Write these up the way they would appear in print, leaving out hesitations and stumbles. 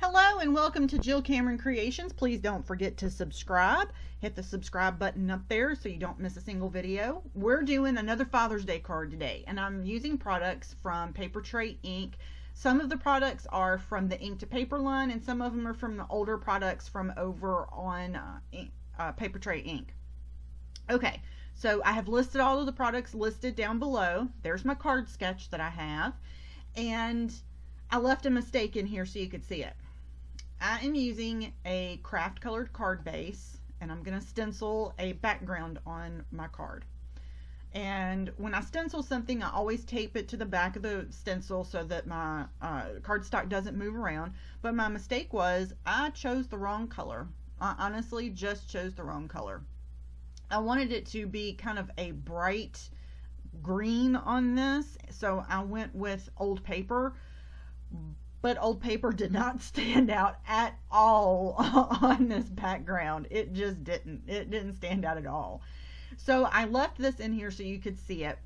Hello and welcome to Jill Cameron Creations. Please don't forget to subscribe. Hit the subscribe button up there so you don't miss a single video. We're doing another Father's Day card today, and I'm using products from Papertrey Ink. Some of the products are from the ink to paper line, and some of them are from the older products from over on Papertrey Ink. Okay, so I have listed all of the products listed down below. There's my card sketch that I have, and I left a mistake in here so you could see it. I am using a Kraft colored card base, and I'm going to stencil a background on my card. And when I stencil something, I always tape it to the back of the stencil so that my cardstock doesn't move around. But my mistake was I chose the wrong color. I honestly just chose the wrong color. I wanted it to be kind of a bright green on this, so I went with old paper. But old paper did not stand out at all on this background. It just didn't. It didn't stand out at all. So I left this in here so you could see it.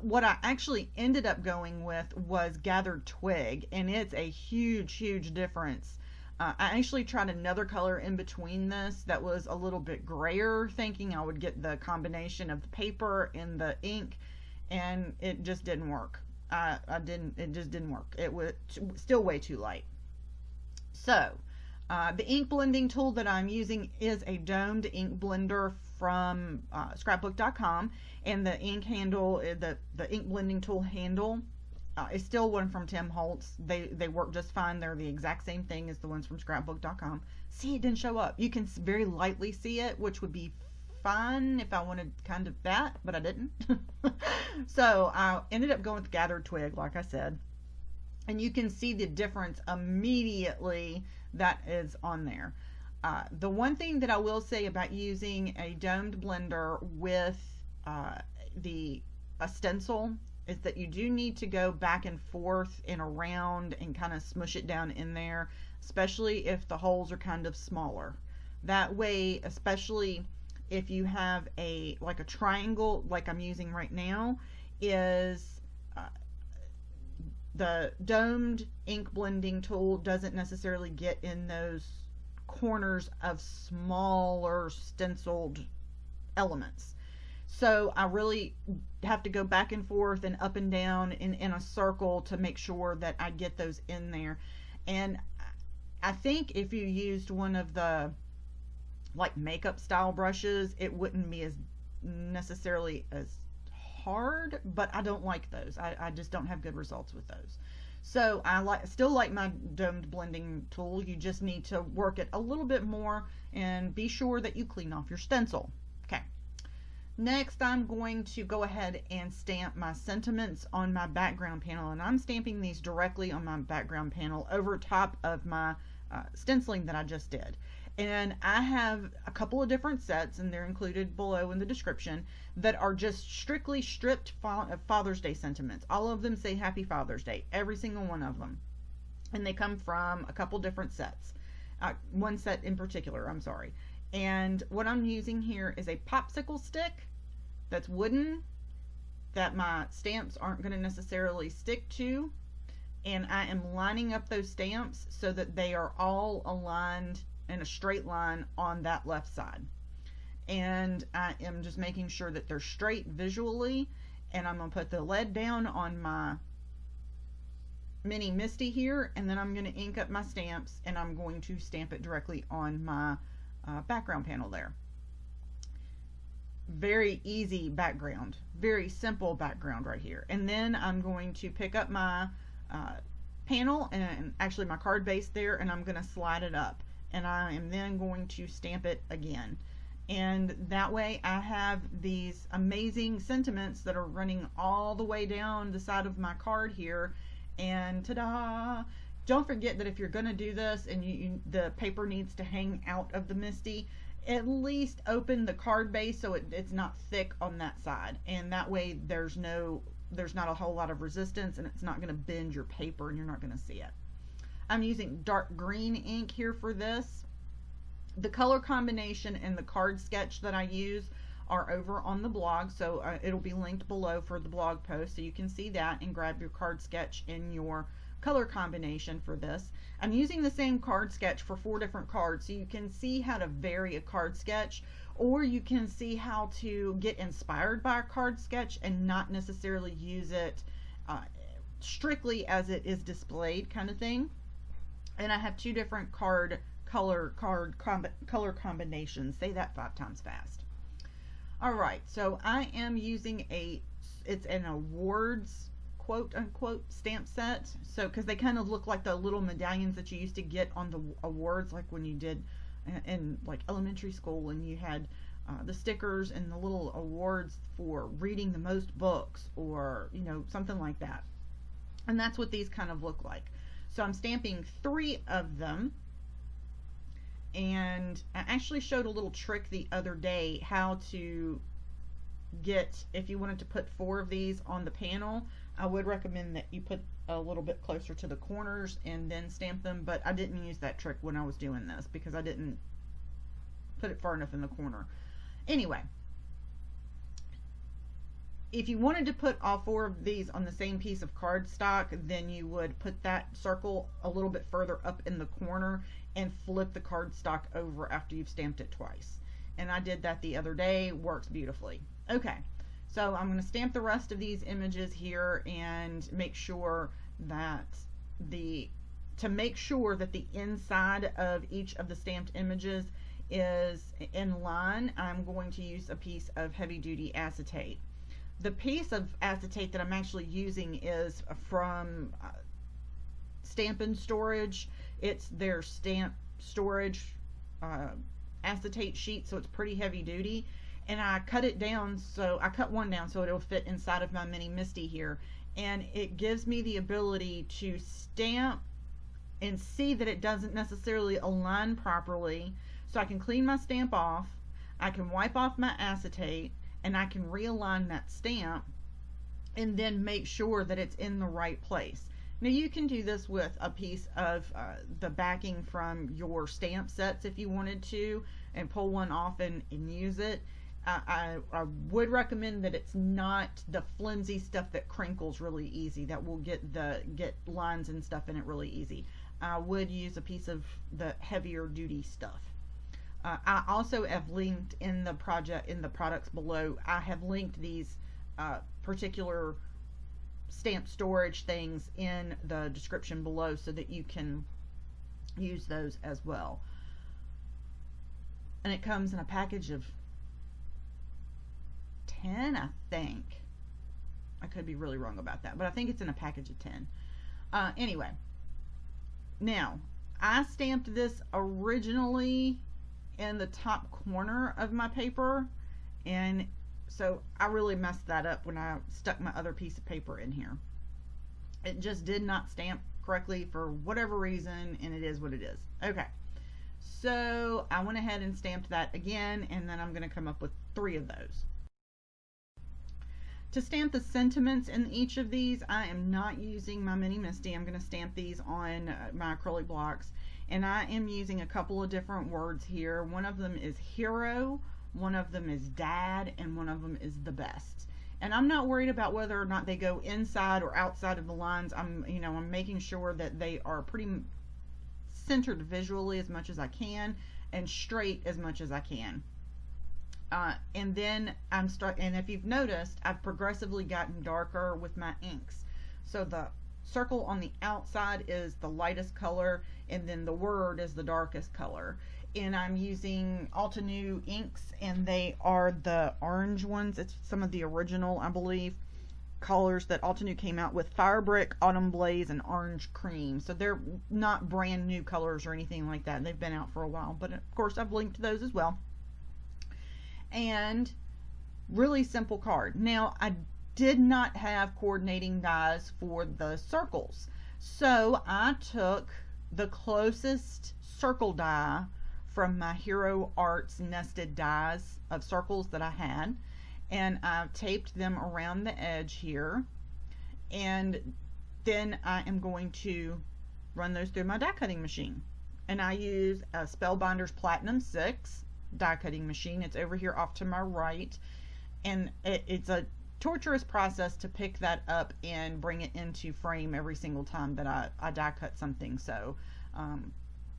What I actually ended up going with was gathered twig, and it's a huge difference. I actually tried another color in between this that was a little bit grayer, thinking I would get the combination of the paper and the ink, and it just didn't work. It just didn't work. It was still way too light. So the ink blending tool that I'm using is a domed ink blender from scrapbook.com, and the ink handle, the ink blending tool handle is still one from Holtz. They work just fine. They're the exact same thing as the ones from scrapbook.com. See, it didn't show up. You can very lightly see it, which would be fine if I wanted kind of that, but I didn't. So I ended up going with gathered twig, like I said, and you can see the difference immediately that is on there. The one thing that I will say about using a domed blender with a stencil is that you do need to go back and forth and around and kind of smush it down in there, especially if the holes are kind of smaller. That way, especially if you have like a triangle like I'm using right now, is the domed ink blending tool doesn't necessarily get in those corners of smaller stenciled elements. So I really have to go back and forth and up and down in a circle to make sure that I get those in there. And I think if you used one of the like makeup style brushes, it wouldn't be as necessarily as hard, but I don't like those. I just don't have good results with those. So I still like my domed blending tool. You just need to work it a little bit more and be sure that you clean off your stencil. Okay. Next, I'm going to go ahead and stamp my sentiments on my background panel, and I'm stamping these directly on my background panel over top of my stenciling that I just did. And I have a couple of different sets, and they're included below in the description, that are just strictly stripped Father's Day sentiments. All of them say Happy Father's Day, every single one of them. And they come from a couple different sets. One set in particular, I'm sorry. And what I'm using here is a popsicle stick that's wooden, that my stamps aren't going to necessarily stick to. And I am lining up those stamps so that they are all aligned in a straight line on that left side. And I am just making sure that they're straight visually, and I'm going to put the lead down on my mini Misty here, and then I'm going to ink up my stamps, and I'm going to stamp it directly on my background panel there. Very easy background, very simple background right here. And then I'm going to pick up my panel and actually my card base there, and I'm going to slide it up, and I am then going to stamp it again. And that way I have these amazing sentiments that are running all the way down the side of my card here, and ta-da! Don't forget that if you're going to do this and the paper needs to hang out of the Misty, at least open the card base so it's not thick on that side, and that way there's not a whole lot of resistance, and it's not going to bend your paper and you're not going to see it. I'm using dark green ink here for this. The color combination and the card sketch that I use are over on the blog, so it'll be linked below for the blog post, so you can see that and grab your card sketch in your color combination for this. I'm using the same card sketch for 4 different cards, so you can see how to vary a card sketch, or you can see how to get inspired by a card sketch and not necessarily use it strictly as it is displayed, kind of thing. And I have 2 different color combinations. Say that 5 times fast. All right, so I am using it's an awards quote unquote stamp set. So because they kind of look like the little medallions that you used to get on the awards, like when you did in like elementary school, and you had the stickers and the little awards for reading the most books, or you know, something like that. And that's what these kind of look like. So I'm stamping 3 of them, and I actually showed a little trick the other day how to get, if you wanted to put 4 of these on the panel, I would recommend that you put a little bit closer to the corners and then stamp them, but I didn't use that trick when I was doing this because I didn't put it far enough in the corner. Anyway, if you wanted to put all 4 of these on the same piece of cardstock, then you would put that circle a little bit further up in the corner and flip the cardstock over after you've stamped it twice. And I did that the other day. Works beautifully. Okay, so I'm going to stamp the rest of these images here and make sure that the inside of each of the stamped images is in line. I'm going to use a piece of heavy duty acetate. The piece of acetate that I'm actually using is from Stampin' Storage. It's their stamp storage acetate sheet, so it's pretty heavy duty. And I cut it down, so I cut one down so it'll fit inside of my mini Misty here. And it gives me the ability to stamp and see that it doesn't necessarily align properly. So I can clean my stamp off, I can wipe off my acetate, and I can realign that stamp and then make sure that it's in the right place. Now you can do this with a piece of the backing from your stamp sets if you wanted to, and pull one off and use it. I would recommend that it's not the flimsy stuff that crinkles really easy, that will get lines and stuff in it really easy. I would use a piece of the heavier duty stuff. I also have linked in the products below, I have linked these particular stamp storage things in the description below so that you can use those as well. And it comes in a package of 10, I think. I could be really wrong about that, but I think it's in a package of 10. Anyway, now I stamped this originally in the top corner of my paper, and so I really messed that up when I stuck my other piece of paper in here. It just did not stamp correctly for whatever reason, and it is what it is. Okay, so I went ahead and stamped that again, and then I'm going to come up with 3 of those. To stamp the sentiments in each of these, I am not using my mini Misty. I'm going to stamp these on my acrylic blocks, and I am using a couple of different words here. One of them is hero, one of them is dad, and one of them is the best. And I'm not worried about whether or not they go inside or outside of the lines. I'm making sure that they are pretty centered visually as much as I can and straight as much as I can. And then and if you've noticed, I've progressively gotten darker with my inks. So the circle on the outside is the lightest color, and then the word is the darkest color. And I'm using Altenew inks, and they are the orange ones. It's some of the original, I believe, colors that Altenew came out with: Firebrick, Autumn Blaze, and Orange Cream. So they're not brand new colors or anything like that. They've been out for a while, but of course I've linked those as well. And really simple card. Now, I did not have coordinating dies for the circles, so I took the closest circle die from my Hero Arts nested dies of circles that I had, and I taped them around the edge here, and then I am going to run those through my die cutting machine. And I use a Spellbinders Platinum 6 die cutting machine. It's over here off to my right, and it's a torturous process to pick that up and bring it into frame every single time that I die cut something. So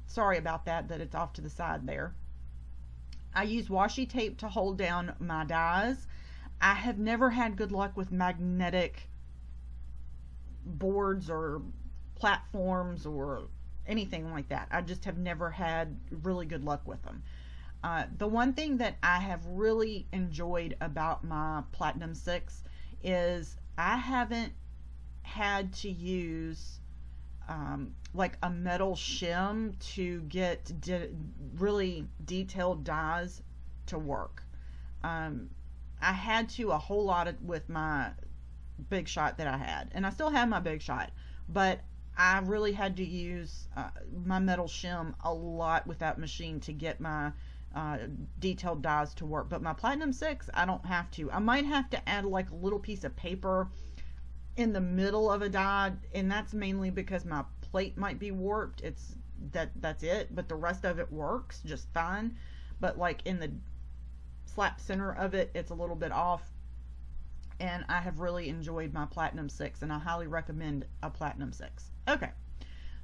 sorry about that it's off to the side there. I use washi tape to hold down my dies. I have never had good luck with magnetic boards or platforms or anything like that. I just have never had really good luck with them. The one thing that I have really enjoyed about my Platinum 6 is I haven't had to use like a metal shim to get really detailed dies to work. I had to a whole lot with my Big Shot that I had, and I still have my Big Shot, but I really had to use my metal shim a lot with that machine to get my detailed dies to work. But my Platinum 6, I don't have to. I might have to add like a little piece of paper in the middle of a die, and that's mainly because my plate might be warped. That's it, but the rest of it works just fine. But like in the slap center of it, it's a little bit off, and I have really enjoyed my Platinum 6, and I highly recommend a Platinum 6. Okay,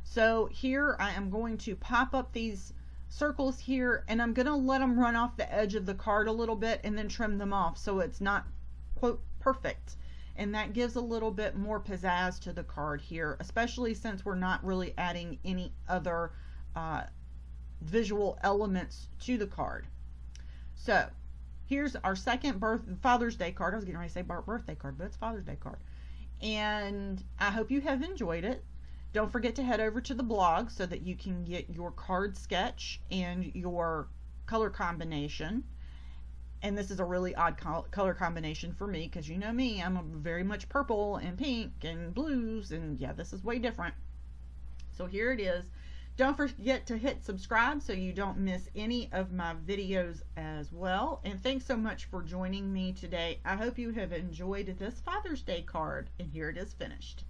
so here I am going to pop up these circles here, and I'm going to let them run off the edge of the card a little bit and then trim them off so it's not, quote, perfect. And that gives a little bit more pizzazz to the card here, especially since we're not really adding any other visual elements to the card. So here's our second Father's Day card. I was getting ready to say birthday card, but it's Father's Day card. And I hope you have enjoyed it. Don't forget to head over to the blog so that you can get your card sketch and your color combination. And this is a really odd color combination for me, because you know me, I'm very much purple and pink and blues, and yeah, this is way different. So here it is. Don't forget to hit subscribe so you don't miss any of my videos as well. And thanks so much for joining me today. I hope you have enjoyed this Father's Day card, and here it is finished.